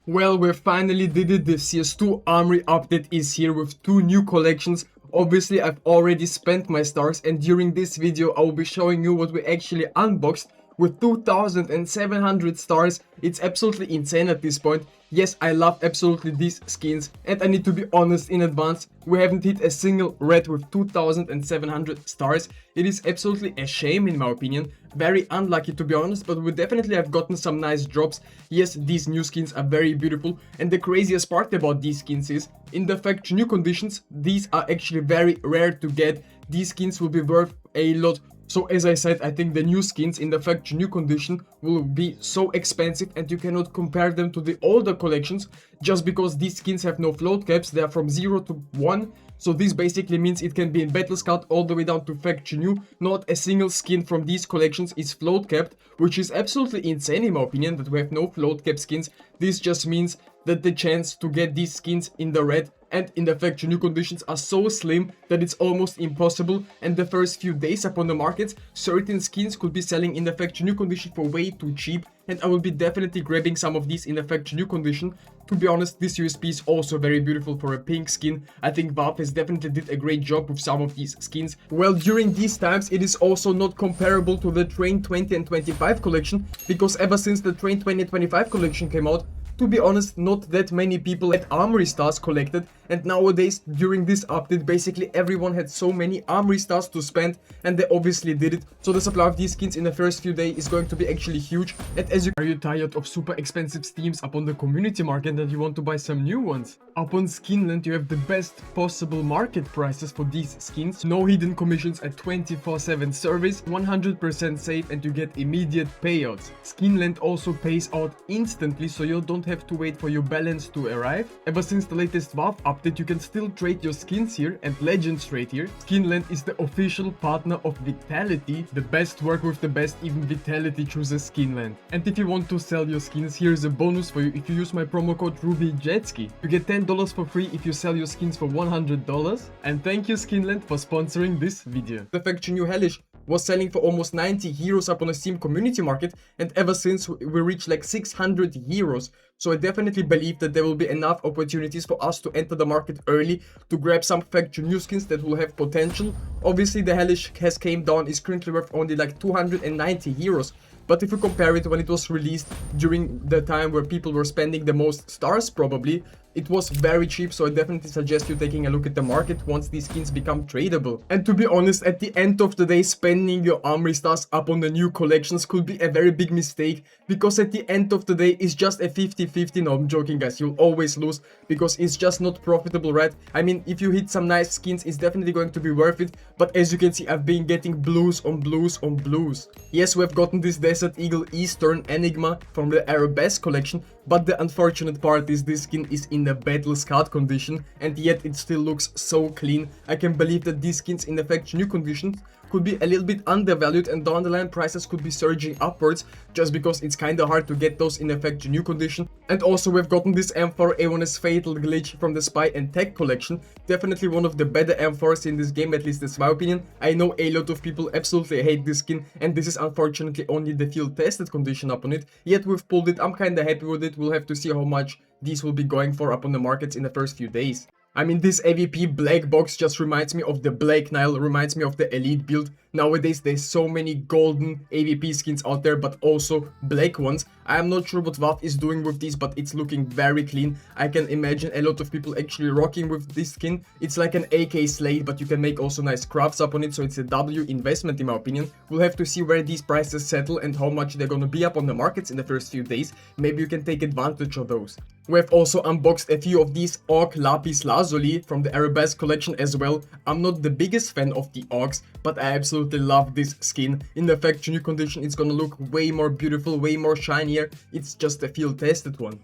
Well, we finally did it. The CS2 Armory update is here with two new collections. Obviously, I've already spent my stars, and during this video, I will be showing you what we actually unboxed with 2,700 stars. It's absolutely insane at this point. Yes, I love absolutely these skins, and I need to be honest in advance, we haven't hit a single red with 2,700 stars. It is absolutely a shame in my opinion. Very unlucky to be honest, but we definitely have gotten some nice drops. Yes, these new skins are very beautiful, and the craziest part about these skins is, in the factory new conditions, these are actually very rare to get. These skins will be worth a lot. So as I said, I think the new skins in the factory new condition will be so expensive, and you cannot compare them to the older collections just because these skins have no float caps. They are from 0 to 1. So this basically means it can be in Battle Scout all the way down to factory new. Not a single skin from these collections is float capped, which is absolutely insane in my opinion that we have no float cap skins. This just means that the chance to get these skins in the red and in the factory new conditions are so slim that it's almost impossible, and the first few days upon the markets, certain skins could be selling in the factory new condition for way too cheap, and I will be definitely grabbing some of these in the factory new condition. To be honest, this USP is also very beautiful for a pink skin. I think Valve has definitely did a great job with some of these skins. Well, during these times, it is also not comparable to the Train 20 and 25 collection, because ever since the Train 20 and 25 collection came out, to be honest, not that many people at Armory Stars collected, and nowadays, during this update, basically everyone had so many Armory Stars to spend, and they obviously did it. So the supply of these skins in the first few days is going to be actually huge. And as you are you tired of super expensive steams upon the community market and you want to buy some new ones? Upon Skinland, you have the best possible market prices for these skins. No hidden commissions, at 24/7 service, 100% safe, and you get immediate payouts. Skinland also pays out instantly, so you don't have to wait for your balance to arrive. Ever since the latest Valve update, you can still trade your skins here and legends right here. Skinland is the official partner of Vitality. The best work with the best, even Vitality chooses Skinland. And if you want to sell your skins, here's a bonus for you. If you use my promo code RUBYJETSKI, you get $10 for free if you sell your skins for $100. And thank you Skinland for sponsoring this video. The faction New Hellish was selling for almost 90 heroes up on a Steam community market, and ever since we reached like 600 heroes. So I definitely believe that there will be enough opportunities for us to enter the market early to grab some faction new skins that will have potential. Obviously the Hellish has came down, is currently worth only like 290 heroes. But if you compare it when it was released during the time where people were spending the most stars probably, it was very cheap, so I definitely suggest you taking a look at the market once these skins become tradable. And to be honest, at the end of the day, spending your Armory Stars up on the new collections could be a very big mistake, because at the end of the day, it's just a 50-50. No, I'm joking guys, you'll always lose, because it's just not profitable, right? I mean, if you hit some nice skins, it's definitely going to be worth it, but as you can see, I've been getting blues on blues on blues. Yes, we have gotten this Desert Eagle Eastern Enigma from the Arabesque collection, but the unfortunate part is this skin is in the Battle Scout condition, and yet it still looks so clean. I can believe that these skins in the faction new conditions could be a little bit undervalued, and down the line prices could be surging upwards just because it's kinda hard to get those in a factory new condition. And also we've gotten this M4A1S Fatal Glitch from the Spy and Tech collection. Definitely one of the better M4s in this game, at least that's my opinion. I know a lot of people absolutely hate this skin, and this is unfortunately only the field tested condition upon it. Yet we've pulled it, I'm kinda happy with it. We'll have to see how much these will be going for up on the markets in the first few days. I mean, this AVP black box just reminds me of the Black Nile, reminds me of the Elite build. Nowadays, there's so many golden AVP skins out there, but also black ones. I am not sure what Valve is doing with these, but it's looking very clean. I can imagine a lot of people actually rocking with this skin. It's like an AK Slate, but you can make also nice crafts up on it, so it's a W investment in my opinion. We'll have to see where these prices settle and how much they're gonna be up on the markets in the first few days. Maybe you can take advantage of those. We have also unboxed a few of these Orc Lapis Lazuli from the Arabesque collection as well. I'm not the biggest fan of the Orcs, but I absolutely love this skin. In the factory new condition, it's gonna look way more beautiful, way more shinier. It's just a field tested one.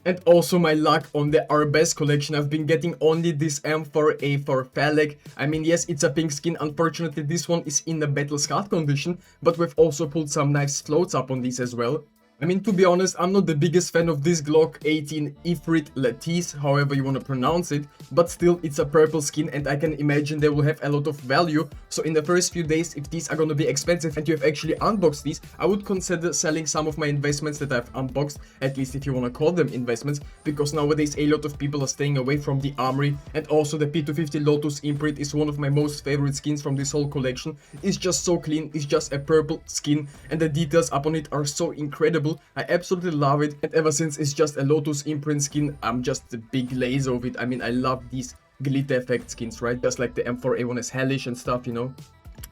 And also my luck on the Arabesque collection, I've been getting only this M4A4 Phallic. I mean, yes, it's a pink skin. Unfortunately, this one is in the Battle Scout condition, but we've also pulled some nice floats up on these as well. I mean, to be honest, I'm not the biggest fan of this Glock 18 Ifrit Lattice, however you want to pronounce it, but still it's a purple skin and I can imagine they will have a lot of value. So in the first few days, if these are gonna be expensive and you have actually unboxed these, I would consider selling some of my investments that I've unboxed, at least if you want to call them investments, because nowadays a lot of people are staying away from the Armory, and also the P250 Lotus imprint is one of my most favorite skins from this whole collection. It's just so clean, it's just a purple skin and the details upon it are so incredible. I absolutely love it, and ever since it's just a Lotus imprint skin, I'm just a big laser of it. I mean, I love these glitter effect skins, right? Just like the M4A1S Hellish and stuff, you know,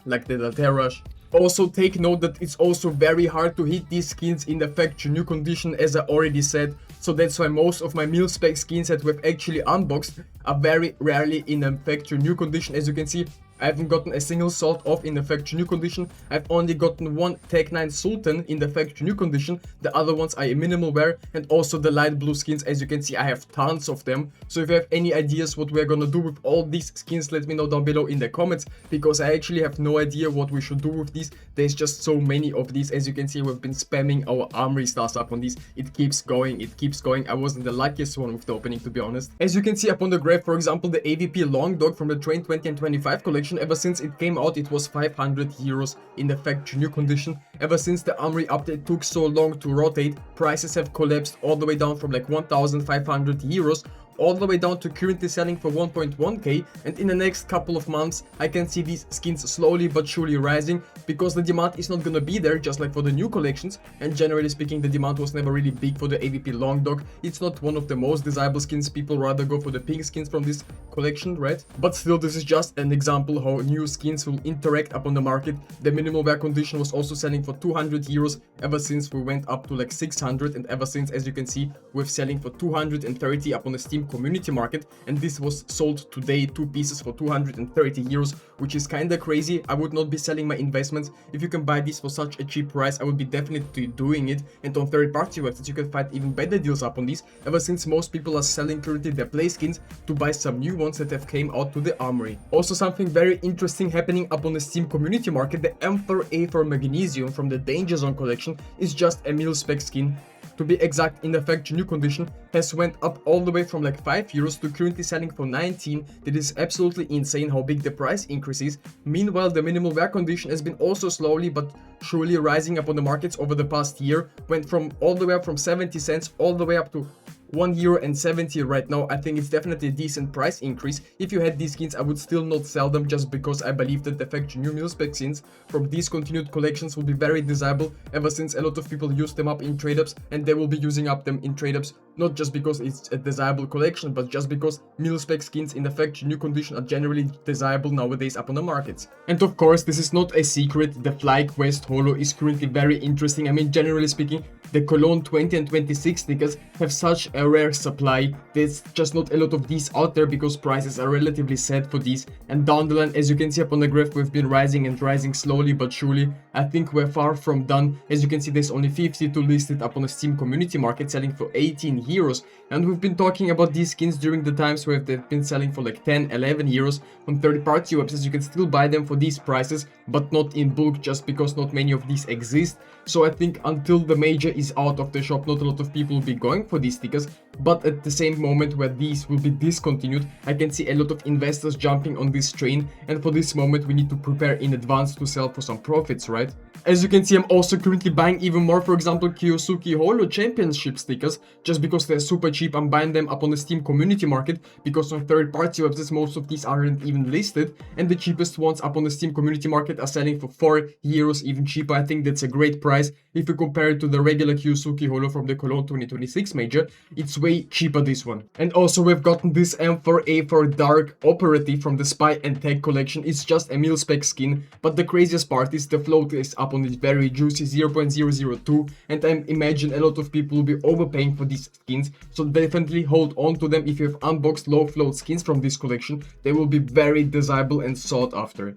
like the Laterash. Also take note that it's also very hard to hit these skins in the factory new condition, as I already said. So that's why most of my mil-spec skins that we've actually unboxed are very rarely in a factory new condition. As you can see, I haven't gotten a single salt off in the factory new condition. I've only gotten one Tech 9 Sultan in the factory new condition. The other ones are in minimal wear, and also the light blue skins. As you can see, I have tons of them. So if you have any ideas what we're gonna do with all these skins, let me know down below in the comments, because I actually have no idea what we should do with these. There's just so many of these. As you can see, we've been spamming our Armory Stars up on these. It keeps going, it keeps going. I wasn't the luckiest one with the opening, to be honest. As you can see up on the graph, for example, the AVP Long Dog from the Train 20 and 25 collection, ever since it came out, it was 500 euros in the factory new condition. Ever since the Armory update took so long to rotate, prices have collapsed all the way down from like 1,500 euros all the way down to currently selling for 1.1k, and in the next couple of months I can see these skins slowly but surely rising, because the demand is not gonna be there just like for the new collections, and generally speaking the demand was never really big for the AVP Long Dog. It's not one of the most desirable skins, people rather go for the pink skins from this collection, right? But still, this is just an example how new skins will interact upon the market. The minimal wear condition was also selling for 200 euros ever since we went up to like 600, and ever since, as you can see, we're selling for 230 up on the Steam community market, and this was sold today, 2 pieces for 230 euros, which is kinda crazy. I would not be selling my investments. If you can buy this for such a cheap price, I would be definitely doing it, and on third-party websites you can find even better deals up on these, ever since most people are selling currently their play skins to buy some new ones that have came out to the Armory. Also, something very interesting happening up on the Steam community market, the M4A4 Magnesium from the Danger Zone collection is just a mil-spec skin. To be exact, in the factory new condition, has went up all the way from like 5 euros to currently selling for 19. That is absolutely insane how big the price increase is. Meanwhile, the minimal wear condition has been also slowly but surely rising up on the markets over the past year. Went from all the way up from 70 cents all the way up to €1.70 right now. I think it's definitely a decent price increase. If you had these skins, I would still not sell them, just because I believe that the factory new mil-spec skins from discontinued collections will be very desirable, ever since a lot of people use them up in trade-ups, and they will be using up them in trade-ups, not just because it's a desirable collection, but just because mil-spec skins in the factory new condition are generally desirable nowadays up on the markets. And of course, this is not a secret, the FlyQuest Holo is currently very interesting. I mean, generally speaking, the Cologne 20 and 26 stickers have such a rare supply. There's just not a lot of these out there because prices are relatively set for these, and down the line, as you can see up on the graph, we've been rising and rising slowly but surely. I think we're far from done. As you can see, there's only 52 listed up on the Steam community market, selling for 18 euros, and we've been talking about these skins during the times where they've been selling for like 10, 11 euros on third-party websites. You can still buy them for these prices, but not in bulk, just because not many of these exist. So I think until the major is out of the shop, not a lot of people will be going for these stickers. But at the same moment where these will be discontinued, I can see a lot of investors jumping on this train, and for this moment we need to prepare in advance to sell for some profits, right? As you can see, I'm also currently buying even more, for example, Kyosuke Holo Championship stickers, just because they're super cheap. I'm buying them up on the Steam community market, because on third-party websites most of these aren't even listed, and the cheapest ones up on the Steam community market are selling for 4 euros, even cheaper. I think that's a great price. If you compare it to the regular Kyosuke Holo from the Cologne 2026 major, it's way cheaper, this one. And also we've gotten this M4A4 Dark Operative from the Spy and Tech collection. It's just a mil-spec skin, but the craziest part is the float is up on this very juicy 0.002, and I imagine a lot of people will be overpaying for these skins, so definitely hold on to them. If you have unboxed low float skins from this collection, they will be very desirable and sought after.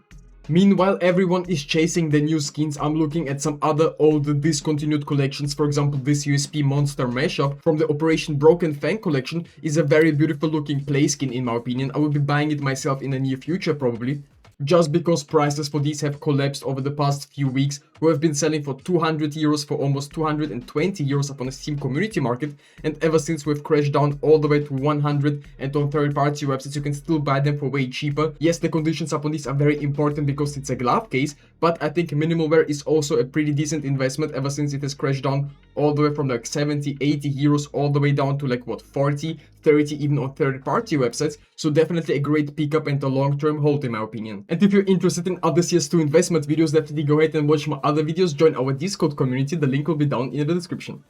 Meanwhile, everyone is chasing the new skins. I'm looking at some other old discontinued collections. For example, this USP Monster Mashup from the Operation Broken Fang collection is a very beautiful looking play skin in my opinion. I will be buying it myself in the near future probably, just because prices for these have collapsed over the past few weeks. who have been selling for 200 euros, for almost 220 euros upon the Steam community market, and ever since we've crashed down all the way to 100, and on third-party websites you can still buy them for way cheaper. Yes, the conditions upon these are very important because it's a glove case, but I think minimal wear is also a pretty decent investment ever since it has crashed down all the way from like 70, 80 euros all the way down to like what, 40, 30 even on third-party websites. So definitely a great pickup and a long-term hold in my opinion. And if you're interested in other CS2 investment videos, definitely go ahead and watch my other videos. Join our Discord community, the link will be down in the description.